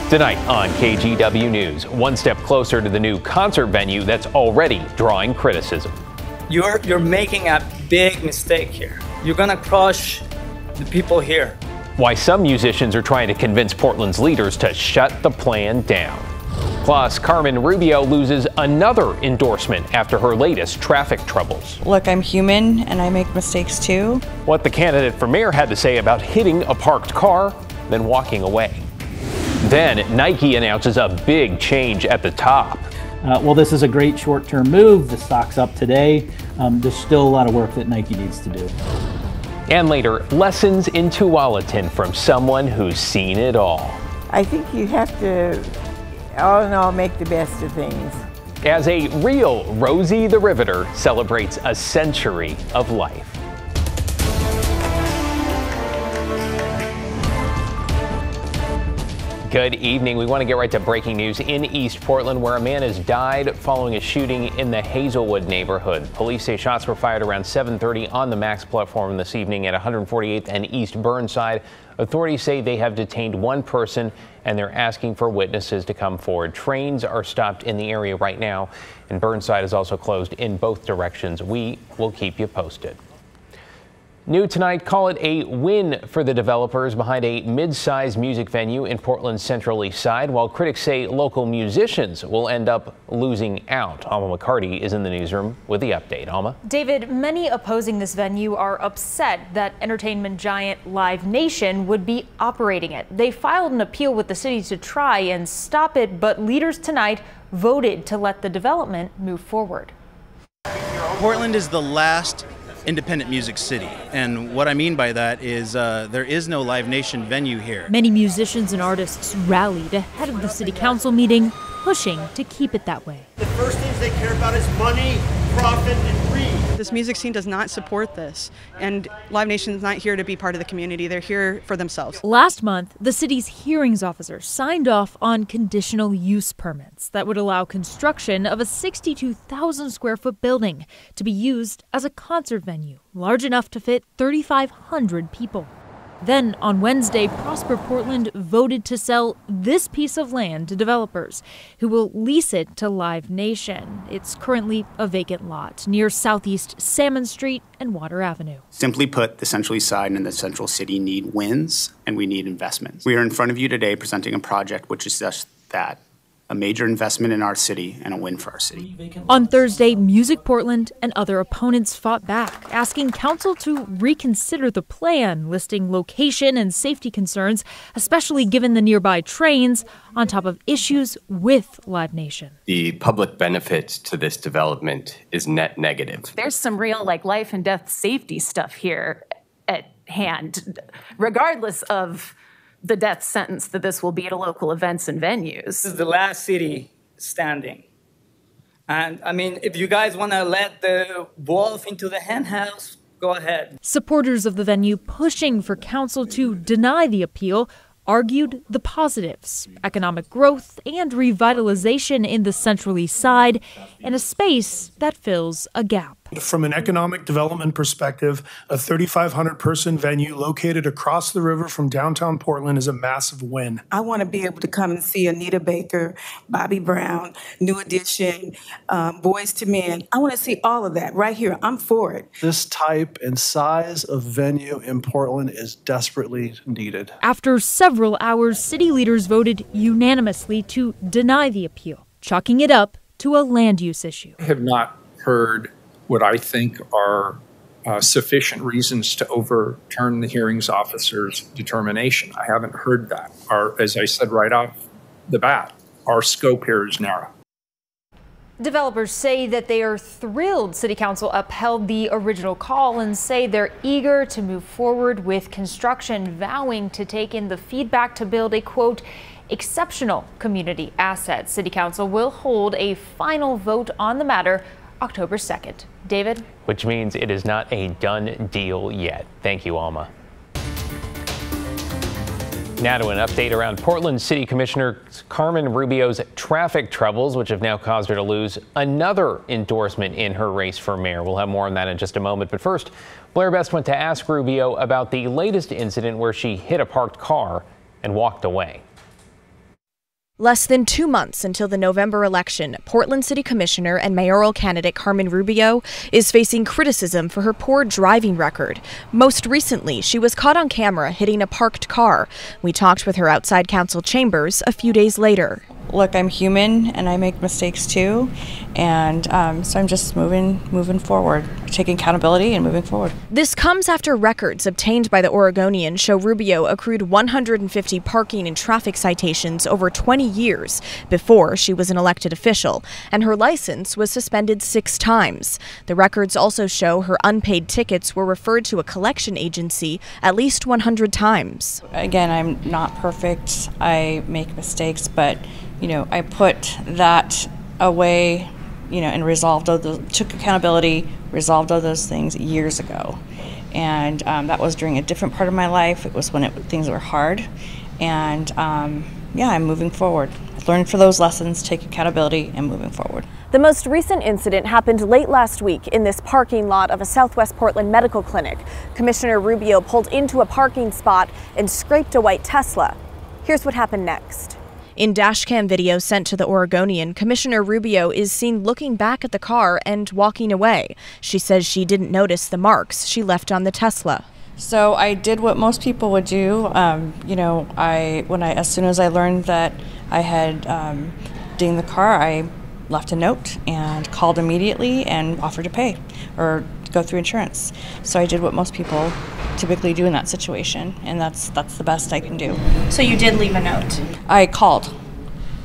Tonight on KGW News, one step closer to the new concert venue that's already drawing criticism. You're making a big mistake here. You're gonna crush the people here. Why some musicians are trying to convince Portland's leaders to shut the plan down. Plus, Carmen Rubio loses another endorsement after her latest traffic troubles. Look, I'm human and I make mistakes too. What the candidate for mayor had to say about hitting a parked car, then walking away. Then Nike announces a big change at the top. Well, this is a great short-term move. The stock's up today. There's still a lot of work that Nike needs to do. And later, lessons in Tualatin from someone who's seen it all. I think you have to, all in all, make the best of things. As a real Rosie the Riveter celebrates a century of life. Good evening. We want to get right to breaking news in East Portland, where a man has died following a shooting in the Hazelwood neighborhood. Police say shots were fired around 7:30 on the Max platform this evening at 148th and East Burnside. Authorities say they have detained one person and they're asking for witnesses to come forward. Trains are stopped in the area right now, and Burnside is also closed in both directions. We will keep you posted. New tonight, call it a win for the developers behind a mid-sized music venue in Portland's Central East Side, while critics say local musicians will end up losing out. Alma McCarty is in the newsroom with the update. Alma? David, many opposing this venue are upset that entertainment giant Live Nation would be operating it. They filed an appeal with the city to try and stop it, but leaders tonight voted to let the development move forward. Portland is the last independent music city, and what I mean by that is there is no Live Nation venue here. Many musicians and artists rallied ahead of the city council meeting, pushing to keep it that way. The first things they care about is money, profit, and greed. This music scene does not support this, and Live Nation is not here to be part of the community. They're here for themselves. Last month, the city's hearings officer signed off on conditional use permits that would allow construction of a 62,000 square foot building to be used as a concert venue, large enough to fit 3,500 people. Then on Wednesday, Prosper Portland voted to sell this piece of land to developers who will lease it to Live Nation. It's currently a vacant lot near Southeast Salmon Street and Water Avenue. Simply put, the Central East Side and the Central City need wins, and we need investments. We are in front of you today presenting a project which is just that. A major investment in our city and a win for our city. On Thursday, Music Portland and other opponents fought back, asking council to reconsider the plan, listing location and safety concerns, especially given the nearby trains, on top of issues with Live Nation. The public benefit to this development is net negative. There's some real life and death safety stuff here at hand, regardless of the death sentence that this will be to local events and venues. This is the last city standing. And I mean, if you guys want to let the wolf into the hen house, go ahead. Supporters of the venue pushing for council to deny the appeal argued the positives: economic growth and revitalization in the Central East Side, and a space that fills a gap. From an economic development perspective, a 3,500 person venue located across the river from downtown Portland is a massive win. I want to be able to come and see Anita Baker, Bobby Brown, New Edition, Boys to Men. I want to see all of that right here. I'm for it. This type and size of venue in Portland is desperately needed. After several hours, city leaders voted unanimously to deny the appeal, chalking it up to a land use issue. I have not heard what I think are sufficient reasons to overturn the hearings officer's determination. I haven't heard that. As I said right off the bat, our scope here is narrow. Developers say that they are thrilled City Council upheld the original call and say they're eager to move forward with construction, vowing to take in the feedback to build a, quote, exceptional community asset. City Council will hold a final vote on the matter October 2nd. David? Which means it is not a done deal yet. Thank you, Alma. Now to an update around Portland City Commissioner Carmen Rubio's traffic troubles, which have now caused her to lose another endorsement in her race for mayor. We'll have more on that in just a moment. But first, Blair Best went to ask Rubio about the latest incident where she hit a parked car and walked away. Less than 2 months until the November election, Portland City Commissioner and mayoral candidate Carmen Rubio is facing criticism for her poor driving record. Most recently, she was caught on camera hitting a parked car. We talked with her outside council chambers a few days later. Look, I'm human and I make mistakes too, and so I'm just moving forward, taking accountability and moving forward. This comes after records obtained by the Oregonian show Rubio accrued 150 parking and traffic citations over 20 years before she was an elected official, and her license was suspended 6 times. The records also show her unpaid tickets were referred to a collection agency at least 100 times. Again, I'm not perfect. I make mistakes, but I put that away, and resolved took accountability, resolved all those things years ago. And that was during a different part of my life. It was when things were hard. And yeah, I'm moving forward. Learn for those lessons, take accountability, and moving forward. The most recent incident happened late last week in this parking lot of a Southwest Portland medical clinic. Commissioner Rubio pulled into a parking spot and scraped a white Tesla. Here's what happened next. In dashcam video sent to the Oregonian, Commissioner Rubio is seen looking back at the car and walking away. She says she didn't notice the marks she left on the Tesla. So I did what most people would do. As soon as I learned that I had dinged the car, I left a note and called immediately and offered to pay or go through insurance. So I did what most people typically do in that situation, and that's the best I can do. So you did leave a note? I called.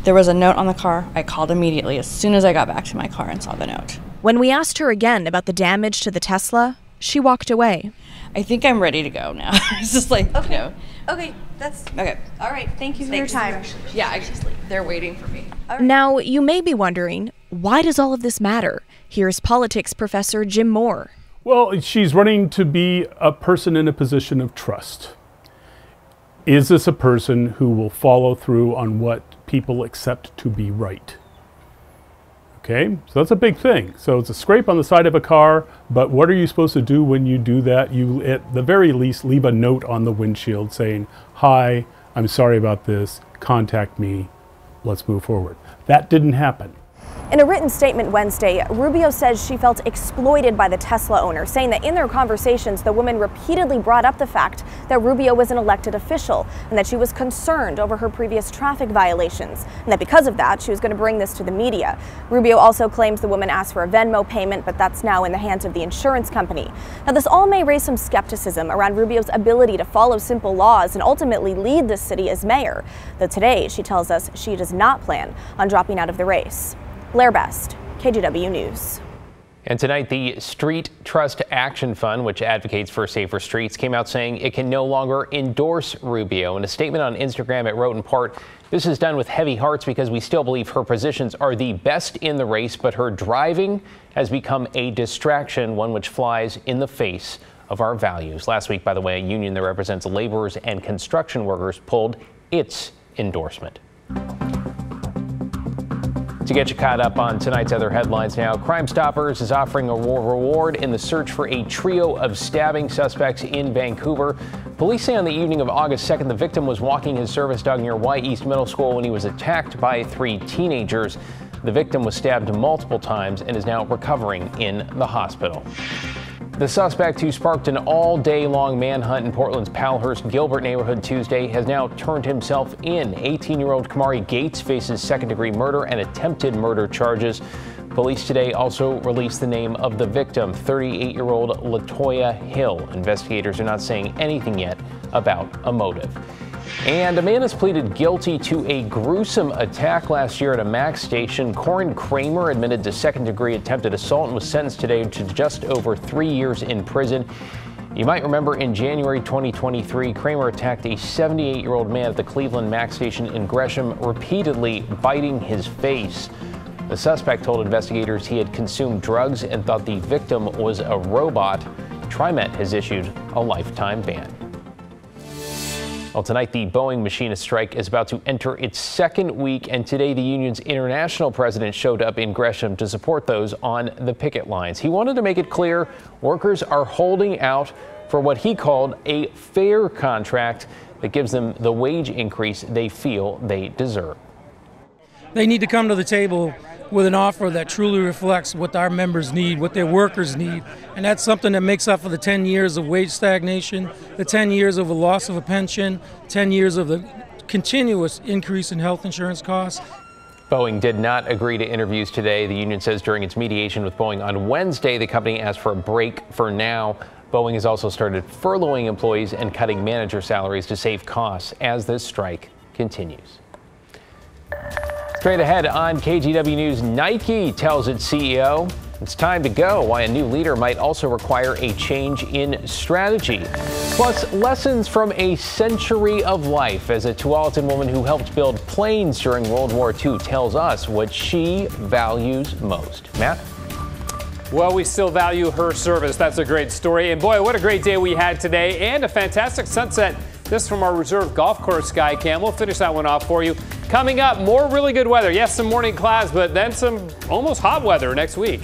There was a note on the car. I called immediately as soon as I got back to my car and saw the note. When we asked her again about the damage to the Tesla, she walked away. I think I'm ready to go now. It's just like, Okay, that's okay. All right, thank you for your time. Yeah, they're waiting for me. Now, you may be wondering, why does all of this matter? Here's politics professor Jim Moore. Well, she's running to be a person in a position of trust. Is this a person who will follow through on what people accept to be right? Okay, so that's a big thing. So it's a scrape on the side of a car, but what are you supposed to do when you do that? You, at the very least, leave a note on the windshield saying, "Hi, I'm sorry about this, contact me, let's move forward." That didn't happen. In a written statement Wednesday, Rubio says she felt exploited by the Tesla owner, saying that in their conversations, the woman repeatedly brought up the fact that Rubio was an elected official and that she was concerned over her previous traffic violations, and that because of that, she was going to bring this to the media. Rubio also claims the woman asked for a Venmo payment, but that's now in the hands of the insurance company. Now, this all may raise some skepticism around Rubio's ability to follow simple laws and ultimately lead the city as mayor, though today she tells us she does not plan on dropping out of the race. Blair Best, KGW News. And tonight, the Street Trust Action Fund, which advocates for safer streets, came out saying it can no longer endorse Rubio. In a statement on Instagram, it wrote in part, "This is done with heavy hearts because we still believe her positions are the best in the race, but her driving has become a distraction, one which flies in the face of our values." Last week, by the way, a union that represents laborers and construction workers pulled its endorsement. To get you caught up on tonight's other headlines now, Crime Stoppers is offering a reward in the search for a trio of stabbing suspects in Vancouver. Police say on the evening of August 2nd, the victim was walking his service dog near Y East Middle School when he was attacked by 3 teenagers. The victim was stabbed multiple times and is now recovering in the hospital. The suspect, who sparked an all-day-long manhunt in Portland's Palhurst-Gilbert neighborhood Tuesday, has now turned himself in. 18-year-old Kamari Gates faces second-degree murder and attempted murder charges. Police today also released the name of the victim, 38-year-old Latoya Hill. Investigators are not saying anything yet about a motive. And a man has pleaded guilty to a gruesome attack last year at a Max station. Corin Kramer admitted to second-degree attempted assault and was sentenced today to just over 3 years in prison. You might remember in January 2023, Kramer attacked a 78-year-old man at the Cleveland Max station in Gresham, repeatedly biting his face. The suspect told investigators he had consumed drugs and thought the victim was a robot. TriMet has issued a lifetime ban. Well, tonight, the Boeing machinist strike is about to enter its 2nd week, and today the union's international president showed up in Gresham to support those on the picket lines. He wanted to make it clear workers are holding out for what he called a fair contract that gives them the wage increase they feel they deserve. They need to come to the table with an offer that truly reflects what our members need, what their workers need. And that's something that makes up for the 10 years of wage stagnation, the 10 years of a loss of a pension, 10 years of the continuous increase in health insurance costs. Boeing did not agree to interviews today. The union says during its mediation with Boeing on Wednesday, the company asked for a break for now. Boeing has also started furloughing employees and cutting manager salaries to save costs as this strike continues. Straight ahead on KGW News, Nike tells its CEO it's time to go, why a new leader might also require a change in strategy. Plus, lessons from a century of life as a Tualatin woman who helped build planes during World War II tells us what she values most. Matt? Well, we still value her service. That's a great story. And boy, what a great day we had today, and a fantastic sunset. This from our reserve golf course Skycam. We'll finish that one off for you. Coming up, more really good weather. Yes, some morning clouds, but then some almost hot weather next week.